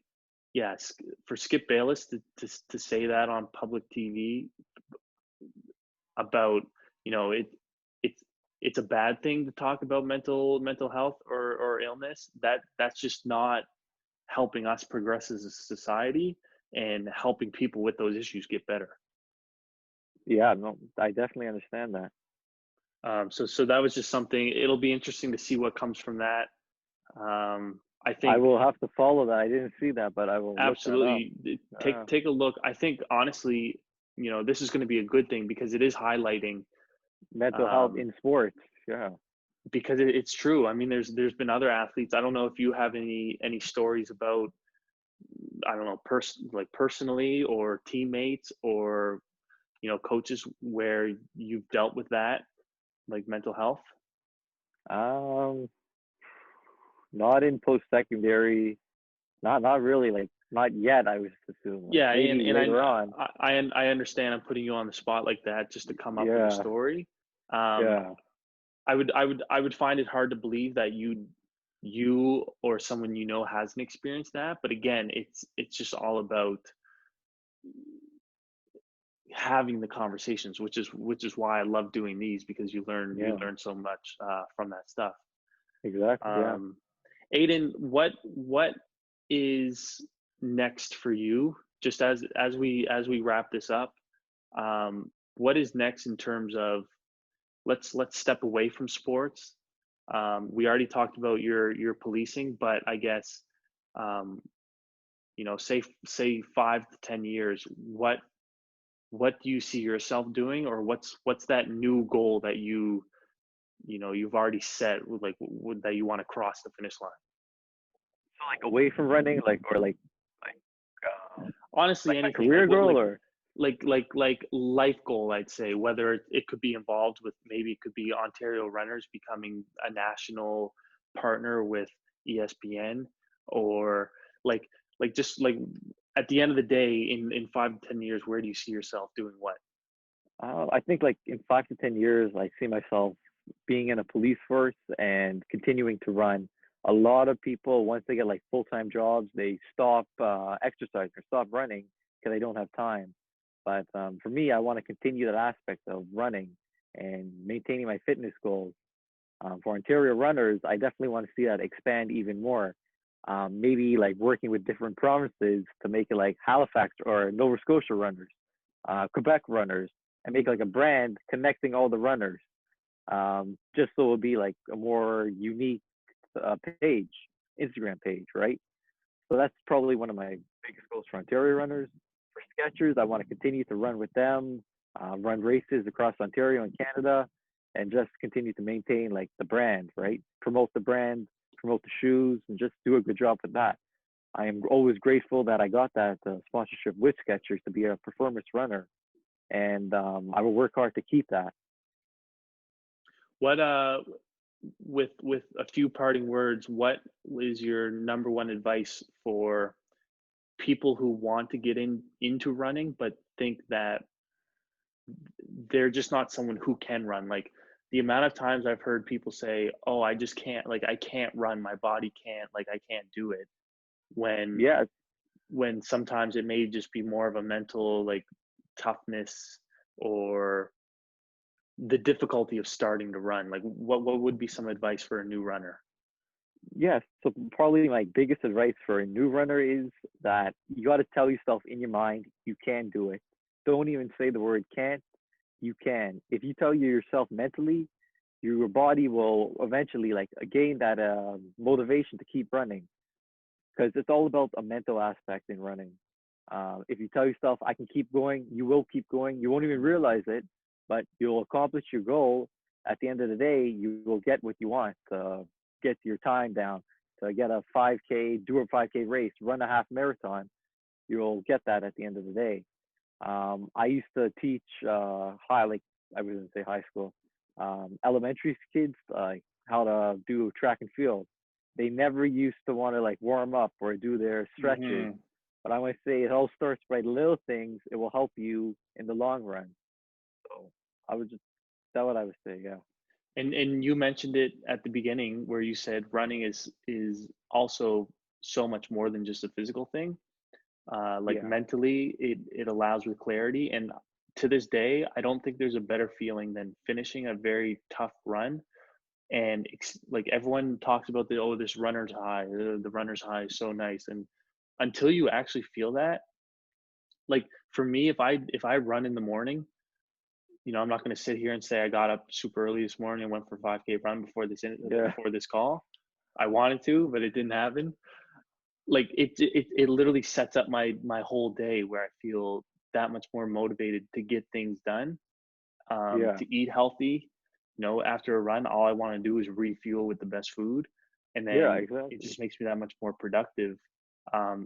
yes, for Skip Bayless to say that on public TV about, it's it's a bad thing to talk about mental health or illness. That's just not helping us progress as a society and helping people with those issues get better. Yeah, no, I definitely understand that. So that was just something. It'll be interesting to see what comes from that. I I think will have to follow that. I didn't see that, but I will look that up. absolutely take a look. I think honestly, this is going to be a good thing, because it is highlighting, Mental health um, in sports. Yeah. because it's true. I mean, there's been other athletes. I don't know if you have any stories about, I don't know, like personally, or teammates, or coaches, where you've dealt with that, like mental health. Um, not in post secondary. Not really. Like not yet. I was assume like Yeah, and maybe and later on. I understand I'm putting you on the spot like that just to come up with a Yeah. story. Um, Yeah. I would find it hard to believe that you or someone hasn't experienced that. But again, it's just all about having the conversations, which is why I love doing these, because you Yeah. learn so much from that stuff. Exactly. Yeah. Um, Aiden, what is next for you? Just as we wrap this up, what is next in terms of, let's step away from sports. We already talked about your policing, but I guess, um, say 5 to 10 years, what do you see yourself doing, or what's that new goal that you've already set, like, that you want to cross the finish line? So like away from running, like or like Honestly, like my anything, like career what, goal or like life goal, I'd say, whether it could be involved with, maybe it could be Ontario Runners becoming a national partner with ESPN, or Like just like at the end of the day, in 5 to 10 years, where do you see yourself doing what? I think like in 5 to 10 years, I see myself being in a police force and continuing to run. A lot of people, once they get like full-time jobs, they stop exercising or stop running because they don't have time. But for me, I want to continue that aspect of running and maintaining my fitness goals. For Ontario runners, I definitely want to see that expand even more. Maybe like working with different provinces to make it like Halifax or Nova Scotia runners, Quebec runners, and make like a brand connecting all the runners. Just so it'll be like a more unique page, Instagram page, right? So that's probably one of my biggest goals for Ontario runners. For Skechers, I want to continue to run with them, run races across Ontario and Canada, and just continue to maintain like the brand, right? Promote the brand, promote the shoes, and just do a good job with that. I am always grateful that I got that sponsorship with Skechers to be a performance runner, and I will work hard to keep that. What with a few parting words, what is your number one advice for people who want to get into running but think that they're just not someone who can run? Like the amount of times I've heard people say, "Oh, I just can't, like I can't run, my body can't, like I can't do it." When Yeah, sometimes it may just be more of a mental like toughness or the difficulty of starting to run. Like what would be some advice for a new runner? yes. So probably my biggest advice for a new runner is that you got to tell yourself in your mind you can do it. Don't even say the word can't. You can. If you tell yourself mentally, your body will eventually like gain that motivation to keep running because it's all about a mental aspect in running. If you tell yourself I can keep going, you will keep going. You won't even realize it, but you'll accomplish your goal. At the end of the day, you will get what you want. Get your time down to get a 5K, do a 5K race, run a half marathon. You'll get that at the end of the day. I used to teach like I wouldn't say high school, elementary kids how to do track and field. They never used to want to like warm up or do their stretches. Hmm. But I want to say it all starts by little things. It will help you in the long run. So I would just that what I would say. Yeah. And you mentioned it at the beginning where you said running is also so much more than just a physical thing. Like Yeah. mentally, it allows with clarity. And to this day, I don't think there's a better feeling than finishing a very tough run. And like everyone talks about this runner's high, the runner's high is so nice. And until you actually feel that, like for me, if I run in the morning, I'm not going to sit here and say I got up super early this morning and went for a 5K run Yeah. before this call. I wanted to, but it didn't happen. Like it literally sets up my whole day where I feel that much more motivated to get things done, Yeah. to eat healthy. After a run, all I want to do is refuel with the best food, and Yeah. then it Exactly. just makes me that much more productive.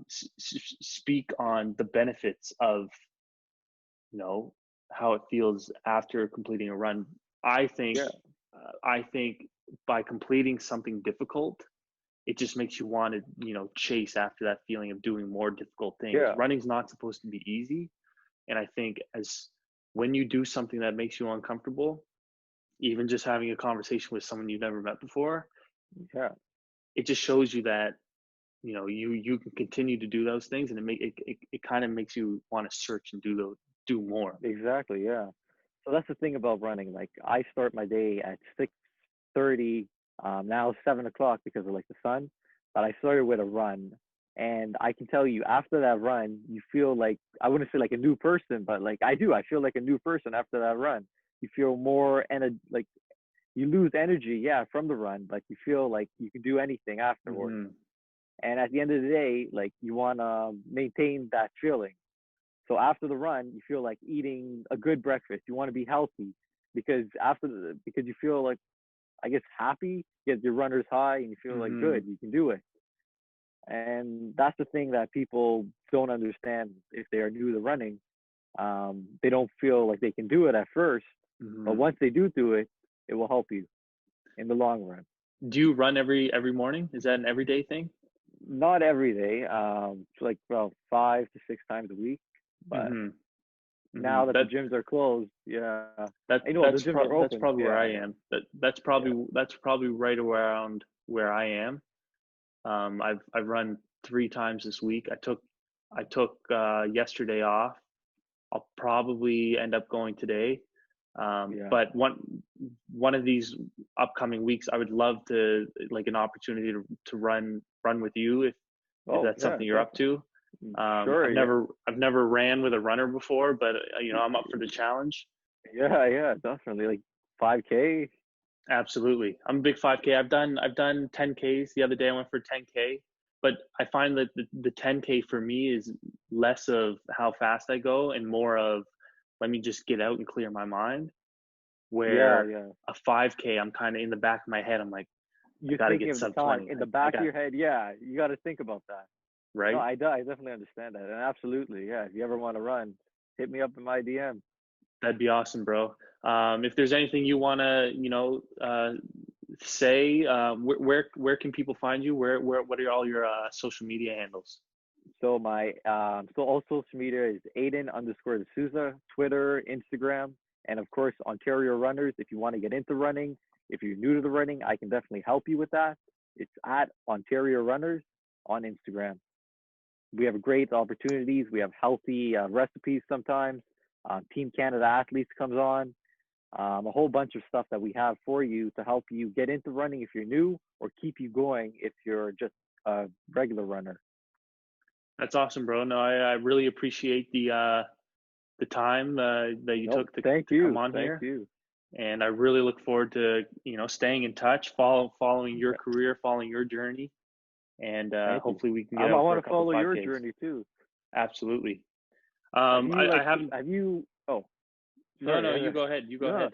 Speak on the benefits of you know how it feels after completing a run. I think Yeah. I think by completing something difficult, it just makes you want to chase after that feeling of doing more difficult things. Yeah. Running's not supposed to be easy, and I think as when you do something that makes you uncomfortable, even just having a conversation with someone you've never met before, Yeah. it just shows you that you can continue to do those things, and it kind of makes you want to search and do more. Exactly. Yeah. So that's the thing about running. Like I start my day at 6:30. Now 7 o'clock because of like the sun. But I started with a run, and I can tell you after that run, you feel like I wouldn't say like a new person, but like I do. I feel like a new person after that run. You feel more and like you lose energy, yeah, from the run. Like you feel like you can do anything afterwards. Hmm. And at the end of the day, like you want to maintain that feeling. So after the run, you feel like eating a good breakfast. You want to be healthy because you feel like I guess happy, get your runner's high, and you feel like Hmm. good, you can do it. And that's the thing that people don't understand if they are new to running. They don't feel like they can do it at first, but Hmm. once they do it, it will help you in the long run. Do you run every morning? Is that an everyday thing? Not every day. Like about 5 to 6 times a week. But Mm-hmm. Mm-hmm. now that the gyms are closed, yeah. I know the gyms are That's open. probably where Yeah, I am. yeah. That's probably right around where I am. I've run 3 times this week. I took yesterday off. I'll probably end up going today. Yeah. But one of these upcoming weeks, I would love to like an opportunity to run with you if Oh, that's yeah, something you're up definitely. to. Sure, yeah. I've never ran with a runner before, but I'm up for the challenge. Yeah, yeah, definitely. Like 5K. Absolutely. I'm a big 5K. I've done 10Ks. The other day I went for 10K, but I find that the 10K for me is less of how fast I go and more of let me just get out and clear my mind. Yeah, Where yeah. a 5K, I'm kind of in the back of my head. I'm like, I You're got to thinking get of the sub time 20. in the I back of got, your head. Yeah, you got to think about that. No, right? I definitely understand that. And absolutely, yeah. If you ever want to run, hit me up in my DM. That'd be awesome, bro. If there's anything you want to, say, where can people find you? What are all your social media handles? So my so all social media is Aidan underscore D'Souza, Twitter, Instagram, and of course Ontario Runners. If you want to get into running, if you're new to the running, I can definitely help you with that. It's at Ontario Runners on Instagram. We have great opportunities. We have healthy recipes sometimes. Team Canada athletes comes on. A whole bunch of stuff that we have for you to help you get into running if you're new, or keep you going if you're just a regular runner. That's awesome, bro. No, I really appreciate the time that you Nope. took Thank to come you. on Thank here, you. and I really look forward to staying in touch, following your career, following your journey, and Thank you. hopefully we can I get out for a want to couple follow your 5Ks. journey too. Absolutely. Have you I like haven't. have you oh No, sorry no, you go ahead. You go no ahead.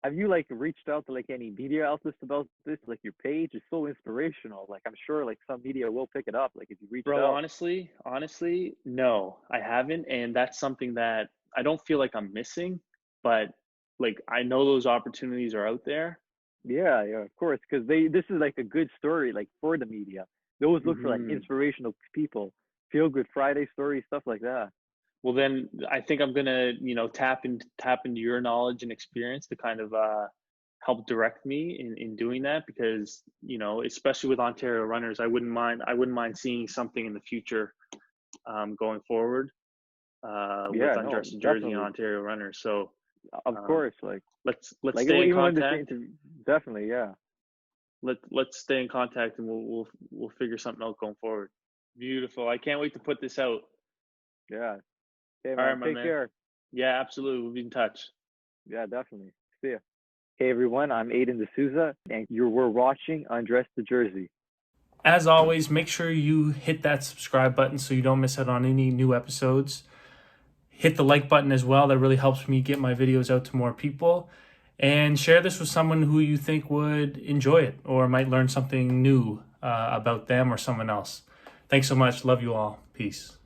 have you like reached out to like any media outlets about this? Like your page is so inspirational. Like I'm sure like some media will pick it up. Like if you reached Bro, out. honestly, no, I haven't, and that's something that I don't feel like I'm missing, but like I know those opportunities are out there. Yeah, yeah, of course, because they this is like a good story like for the media. They always look for like Hmm. inspirational people, feel good Friday stories, stuff like that. Well, then I think I'm gonna, tap into your knowledge and experience to kind of help direct me in doing that because, especially with Ontario runners, I wouldn't mind seeing something in the future going forward with Yeah, no, Undress the Jersey and definitely, Ontario runners. So of um, course, let's like stay in even when this contact. interview, definitely, yeah, Let's stay in contact and we'll figure something out going forward. Beautiful. I can't wait to put this out. yeah. Hey All right, man, my take man. care. Yeah, absolutely. We'll be in touch. Yeah, definitely. See ya. Hey everyone, I'm Aidan D'Souza, and you were watching Undress the Jersey. As always, make sure you hit that subscribe button so you don't miss out on any new episodes. Hit the like button as well. That really helps me get my videos out to more people. And share this with someone who you think would enjoy it or might learn something new about them or someone else. Thanks so much. Love you all. Peace.